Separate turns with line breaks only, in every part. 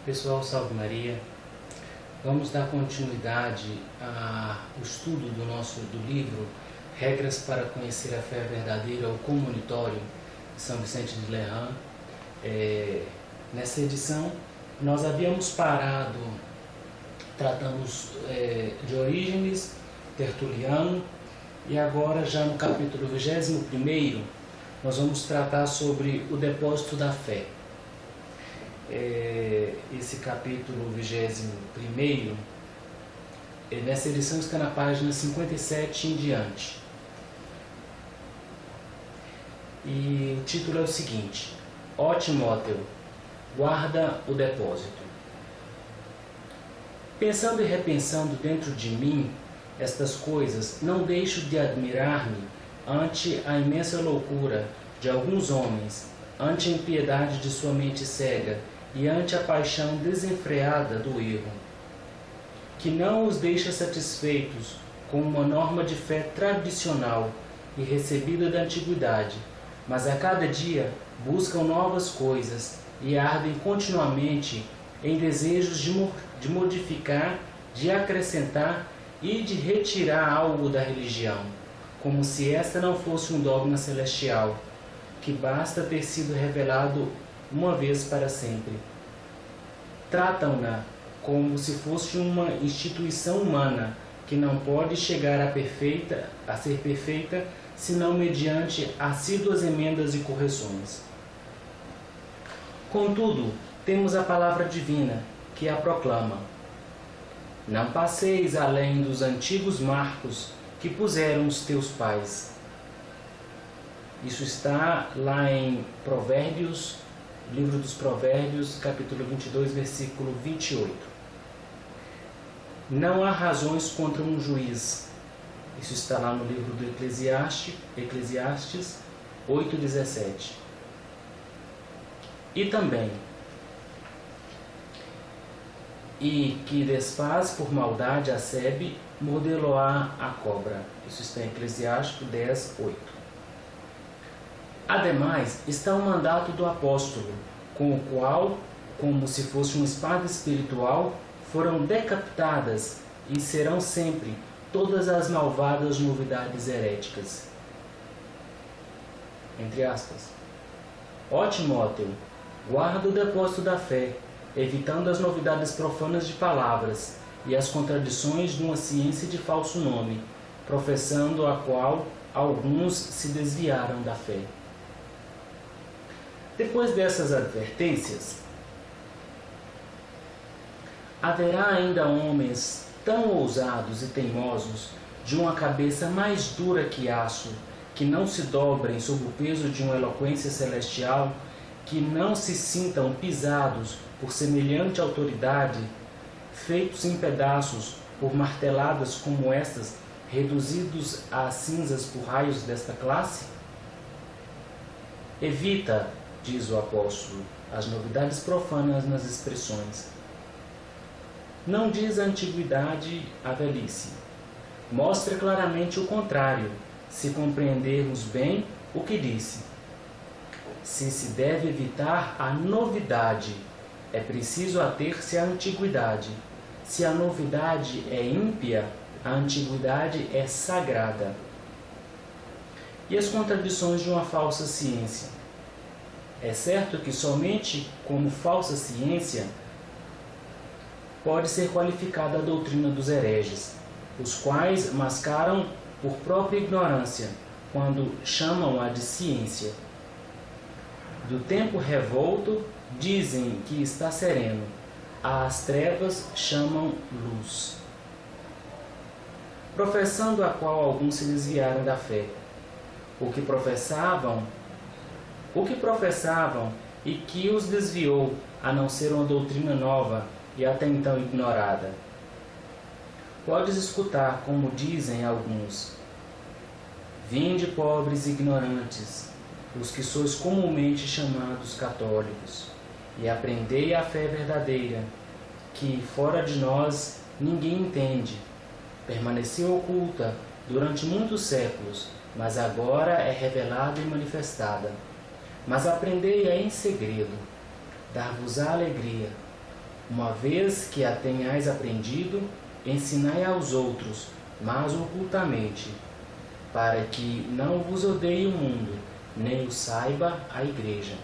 Pessoal, salve Maria. Vamos dar continuidade ao estudo do livro Regras para Conhecer a Fé Verdadeira, o Comunitório de São Vicente de Lerran. Nessa edição, nós havíamos parado, tratamos de Orígenes, Tertuliano, e agora, já no capítulo 21º, nós vamos tratar sobre o depósito da fé. Esse capítulo 21º, nessa edição está na página 57 em diante. E o título é o seguinte: Ó Timóteo, guarda o depósito. Pensando e repensando dentro de mim estas coisas, não deixo de admirar-me ante a imensa loucura de alguns homens, ante a impiedade de sua mente cega e ante a paixão desenfreada do erro, que não os deixa satisfeitos com uma norma de fé tradicional e recebida da antiguidade, mas a cada dia buscam novas coisas e ardem continuamente em desejos de modificar, de acrescentar e de retirar algo da religião, como se esta não fosse um dogma celestial, que basta ter sido revelado uma vez para sempre. Tratam-na como se fosse uma instituição humana que não pode chegar a ser perfeita senão mediante assíduas emendas e correções. Contudo, temos a palavra divina que a proclama: não passeis além dos antigos marcos que puseram os teus pais. Isso está lá em Provérbios, livro dos Provérbios, capítulo 22, versículo 28. Não há razões contra um juiz. Isso está lá no livro do Eclesiastes 8:17. E também: e que desfaz por maldade a sebe, mordeloá a cobra. Isso está em Eclesiástico 10:8. Ademais, está o mandato do apóstolo, com o qual, como se fosse uma espada espiritual, foram decapitadas e serão sempre todas as malvadas novidades heréticas. Entre aspas. Ó Timóteo, guarda o depósito da fé, evitando as novidades profanas de palavras e as contradições de uma ciência de falso nome, professando a qual alguns se desviaram da fé. Depois dessas advertências, haverá ainda homens tão ousados e teimosos, de uma cabeça mais dura que aço, que não se dobrem sob o peso de uma eloquência celestial, que não se sintam pisados por semelhante autoridade, feitos em pedaços por marteladas como estas, reduzidos a cinzas por raios desta classe? Evita, diz o apóstolo, as novidades profanas nas expressões. Não diz a antiguidade a velhice. Mostra claramente o contrário, se compreendermos bem o que disse. Se se deve evitar a novidade, é preciso ater-se à antiguidade. Se a novidade é ímpia, a antiguidade é sagrada. E as contradições de uma falsa ciência? É certo que somente como falsa ciência pode ser qualificada a doutrina dos hereges, os quais mascaram por própria ignorância, quando chamam-a de ciência. Do tempo revolto, dizem que está sereno, às trevas chamam luz. Professando a qual alguns se desviaram da fé. O que professavam e que os desviou, a não ser uma doutrina nova e até então ignorada. Podes escutar como dizem alguns: vinde, pobres e ignorantes, os que sois comumente chamados católicos, e aprendei a fé verdadeira, que fora de nós ninguém entende. Permaneceu oculta durante muitos séculos, mas agora é revelada e manifestada. Mas aprendei-a em segredo, dar-vos-á alegria, Uma vez que a tenhais aprendido, ensinai aos outros, mas ocultamente, para que não vos odeie o mundo, nem o saiba a igreja,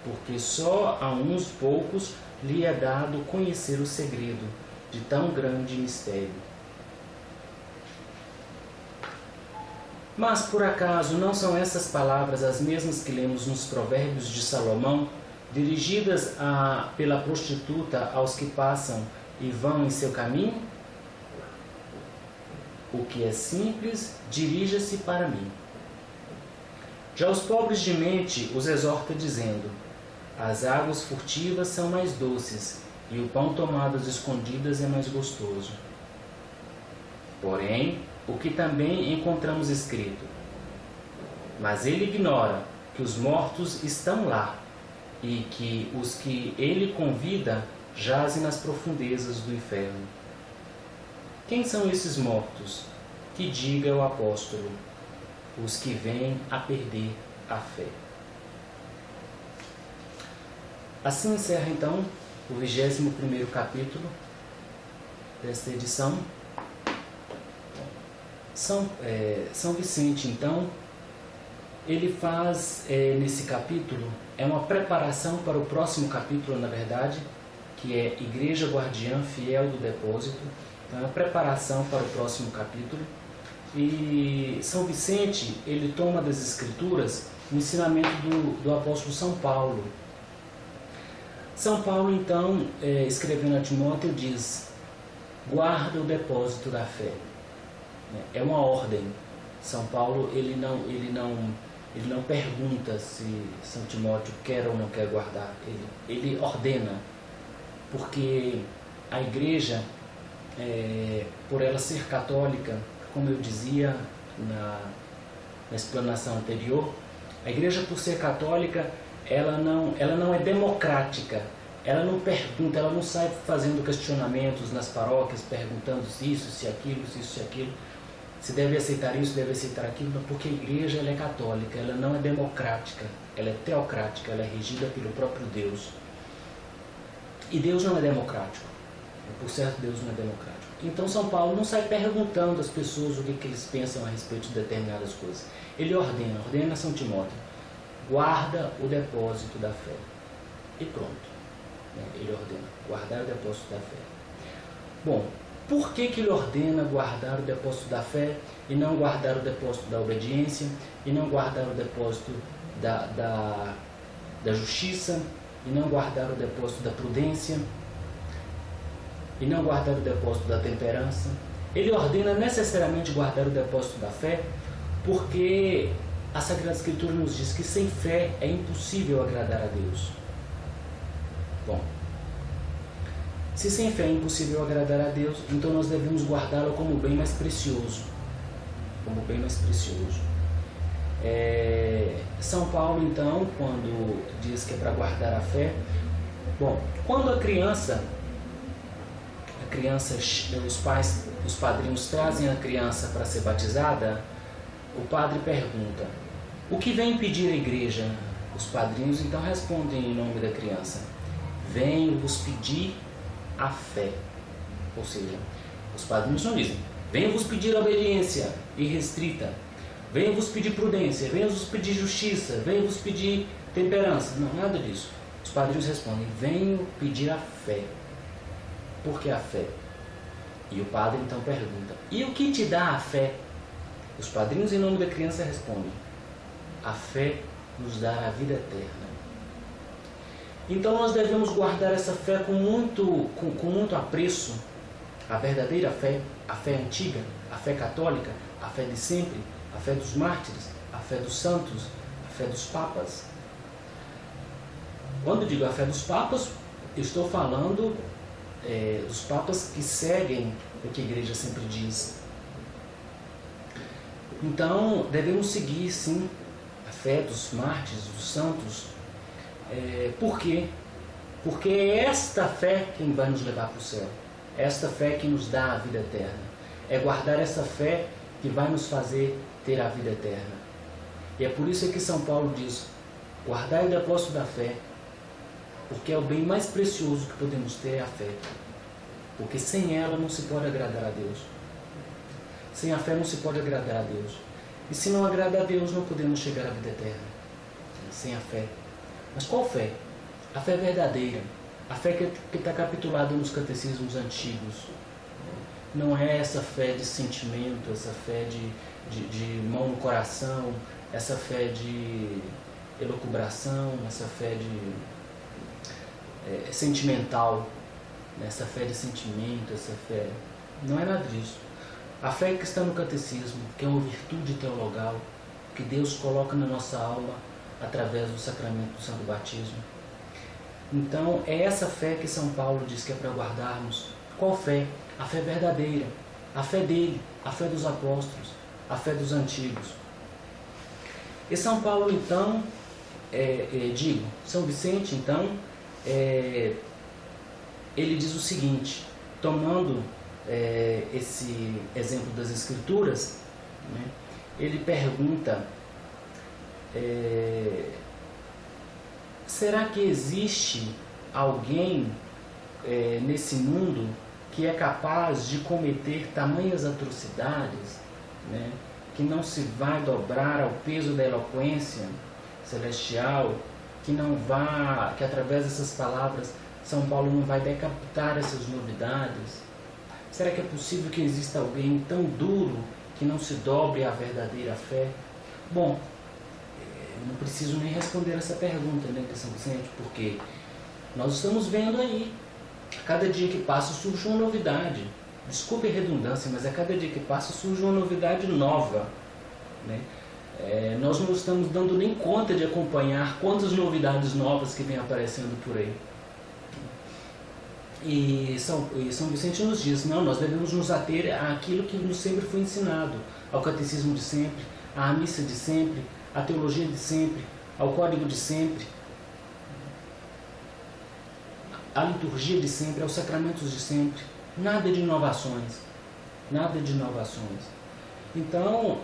porque só a uns poucos lhe é dado conhecer o segredo de tão grande mistério. Mas por acaso não são essas palavras as mesmas que lemos nos Provérbios de Salomão, dirigidas pela prostituta aos que passam e vão em seu caminho? O que é simples, dirija-se para mim. Já os pobres de mente os exorta dizendo: as águas furtivas são mais doces, e o pão tomado às escondidas é mais gostoso. Porém, o que também encontramos escrito: mas ele ignora que os mortos estão lá, e que os que ele convida jazem nas profundezas do inferno. Quem são esses mortos? Que diga o apóstolo: os que vêm a perder a fé. Assim encerra então o 21º capítulo desta edição. São Vicente, então, ele faz nesse capítulo, é uma preparação para o próximo capítulo, na verdade, que é Igreja Guardiã Fiel do Depósito. Então, é uma preparação para o próximo capítulo. E São Vicente, ele toma das Escrituras o ensinamento do apóstolo São Paulo. São Paulo, então, escrevendo a Timóteo, diz: guarda o depósito da fé. É uma ordem. São Paulo, ele não pergunta se São Timóteo quer ou não quer guardar. Ele ordena, porque a igreja, por ela ser católica, como eu dizia na explanação anterior, a igreja, por ser católica, ela não é democrática. Ela não pergunta, ela não sai fazendo questionamentos nas paróquias, perguntando se isso, se aquilo, se deve aceitar isso, deve aceitar aquilo, porque a igreja, ela é católica, ela não é democrática, ela é teocrática, ela é regida pelo próprio Deus. E Deus não é democrático, por certo, Deus não é democrático. Então São Paulo não sai perguntando às pessoas o que eles pensam a respeito de determinadas coisas. Ele ordena a São Timóteo: guarda o depósito da fé. E pronto. Ele ordena guardar o depósito da fé. Bom, por que ele ordena guardar o depósito da fé e não guardar o depósito da obediência, e não guardar o depósito da justiça, e não guardar o depósito da prudência, e não guardar o depósito da temperança? Ele ordena necessariamente guardar o depósito da fé porque a Sagrada Escritura nos diz que sem fé é impossível agradar a Deus. Bom, se sem fé é impossível agradar a Deus, então nós devemos guardá-lo como bem mais precioso. Como bem mais precioso. São Paulo, então, quando diz que é para guardar a fé, bom, quando a criança, os padrinhos trazem a criança para ser batizada, o padre pergunta: o que vem pedir a igreja? Os padrinhos então respondem em nome da criança: venho vos pedir a fé. Ou seja, os padrinhos não dizem: venho vos pedir obediência irrestrita, venho vos pedir prudência, venho vos pedir justiça, venho vos pedir temperança. Não, nada disso. Os padrinhos respondem: venho pedir a fé. Por que a fé? E o padre então pergunta: e o que te dá a fé? Os padrinhos, em nome da criança, respondem: a fé nos dá a vida eterna. Então nós devemos guardar essa fé com muito apreço, a verdadeira fé, a fé antiga, a fé católica, a fé de sempre, a fé dos mártires, a fé dos santos, a fé dos papas. Quando digo a fé dos papas, eu estou falando dos papas que seguem o que a igreja sempre diz. Então, devemos seguir, sim, a fé dos mártires, dos santos. Por quê? Porque é esta fé quem vai nos levar para o céu. É esta fé que nos dá a vida eterna. É guardar essa fé que vai nos fazer ter a vida eterna. E é por isso que São Paulo diz: guardai o depósito da fé, porque é o bem mais precioso que podemos ter, é a fé. Porque sem ela não se pode agradar a Deus. Sem a fé não se pode agradar a Deus. E se não agrada a Deus, não podemos chegar à vida eterna. Sem a fé. Mas qual fé? A fé verdadeira. A fé que está capitulada nos catecismos antigos. Não é essa fé de sentimento, essa fé de mão no coração, essa fé de elucubração, essa fé sentimental, essa fé de sentimento, essa fé... Não é nada disso. A fé que está no catecismo, que é uma virtude teologal, que Deus coloca na nossa alma através do sacramento do Santo Batismo. Então, é essa fé que São Paulo diz que é para guardarmos. Qual fé? A fé verdadeira, a fé dele, a fé dos apóstolos, a fé dos antigos. E São Paulo, então, São Vicente, então, ele diz o seguinte, tomando esse exemplo das Escrituras, né, ele pergunta, será que existe alguém nesse mundo que é capaz de cometer tamanhas atrocidades, né, que não se vai dobrar ao peso da eloquência celestial, que através dessas palavras São Paulo não vai decapitar essas novidades? Será que é possível que exista alguém tão duro que não se dobre à verdadeira fé? Bom, não preciso nem responder essa pergunta, né, de São Vicente, porque nós estamos vendo aí, a cada dia que passa surge uma novidade. Desculpe a redundância, mas a cada dia que passa surge uma novidade nova, né? Nós não estamos dando nem conta de acompanhar quantas novidades novas que vêm aparecendo por aí. E São Vicente nos diz, não, nós devemos nos ater àquilo que nos sempre foi ensinado, ao catecismo de sempre, à missa de sempre, à teologia de sempre, ao código de sempre, à liturgia de sempre, aos sacramentos de sempre. Nada de inovações. Nada de inovações. Então,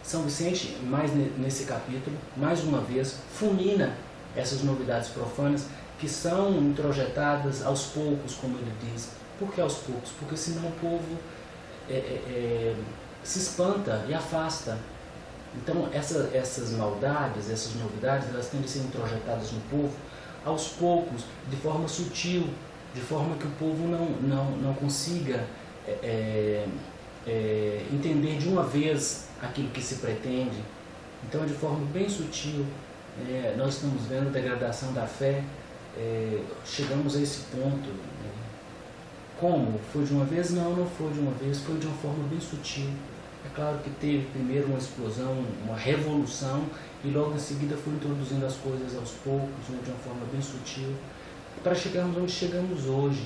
São Vicente, mais nesse capítulo, mais uma vez, fulmina essas novidades profanas que são introjetadas aos poucos, como ele diz. Por que aos poucos? Porque senão o povo se espanta e afasta. Então, essas maldades, essas novidades, elas têm de ser introjetadas no povo aos poucos, de forma sutil, de forma que o povo não consiga entender de uma vez aquilo que se pretende. Então, de forma bem sutil, nós estamos vendo a degradação da fé, chegamos a esse ponto. Como? Foi de uma vez? Não, não foi de uma vez, foi de uma forma bem sutil. É claro que teve primeiro uma explosão, uma revolução, e logo em seguida foi introduzindo as coisas aos poucos, né, de uma forma bem sutil, para chegarmos onde chegamos hoje,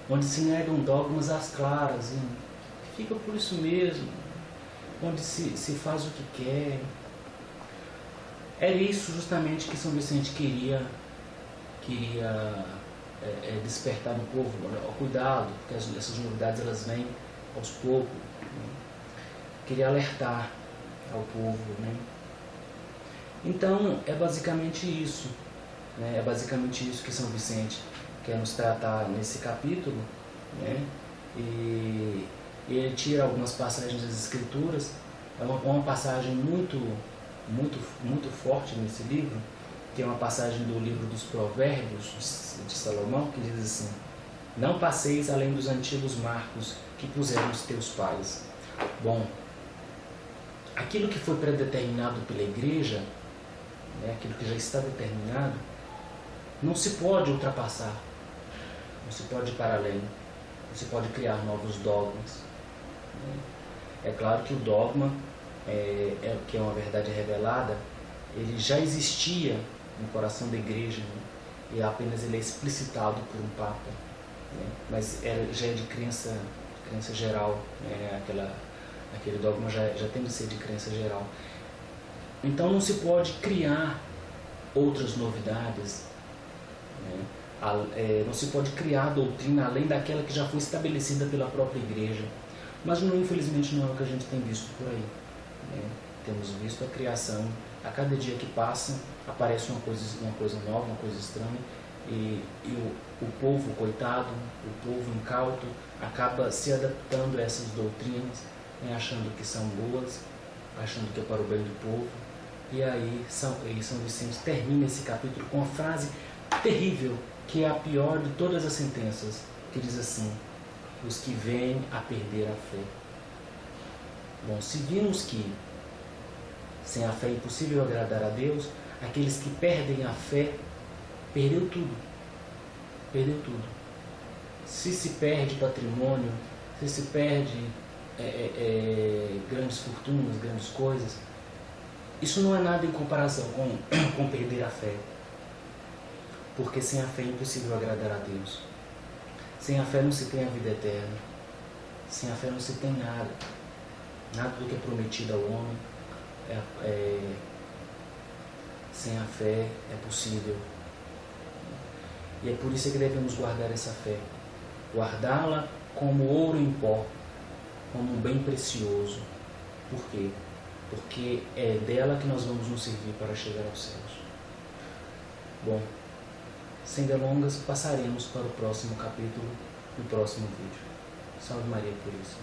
onde se negam dogmas às claras, e fica por isso mesmo, onde se faz o que quer. Era isso justamente que São Vicente queria despertar no povo, cuidado, porque essas novidades elas vêm aos poucos, né? Queria alertar ao povo, né? Então, é basicamente isso, né? É basicamente isso que São Vicente quer nos tratar nesse capítulo, né? E ele tira algumas passagens das Escrituras. É uma passagem muito forte nesse livro, que é uma passagem do livro dos Provérbios de Salomão, que diz assim: não passeis além dos antigos marcos que puseram os teus pais. Bom, aquilo que foi predeterminado pela igreja, né, aquilo que já está determinado, não se pode ultrapassar, não se pode ir para além, não se pode criar novos dogmas. É claro que o dogma, que é uma verdade revelada, ele já existia no coração da igreja, né, e apenas ele é explicitado por um papa, né, mas já é de crença geral, né, aquele dogma já tem de ser de crença geral. Então não se pode criar outras novidades, né? Não se pode criar doutrina além daquela que já foi estabelecida pela própria igreja. Mas infelizmente não é o que a gente tem visto por aí, né? Temos visto a criação A cada dia que passa, aparece uma coisa nova, uma coisa estranha, e o povo, coitado, o povo incauto, acaba se adaptando a essas doutrinas, né, achando que são boas, achando que é para o bem do povo. E aí São Vicente termina esse capítulo com uma frase terrível, que é a pior de todas as sentenças, que diz assim: os que vêm a perder a fé. Bom, se vimos que sem a fé é impossível agradar a Deus, aqueles que perdem a fé, perdeu tudo. Perdeu tudo. Se se perde patrimônio, se se perde grandes fortunas, grandes coisas, isso não é nada em comparação com perder a fé. Porque sem a fé é impossível agradar a Deus. Sem a fé não se tem a vida eterna. Sem a fé não se tem nada. Nada do que é prometido ao homem. Sem a fé é possível. E é por isso que devemos guardar essa fé. Guardá-la como ouro em pó, como um bem precioso. Por quê? Porque é dela que nós vamos nos servir para chegar aos céus. Bom, sem delongas, passaremos para o próximo capítulo no próximo vídeo. Salve Maria por isso.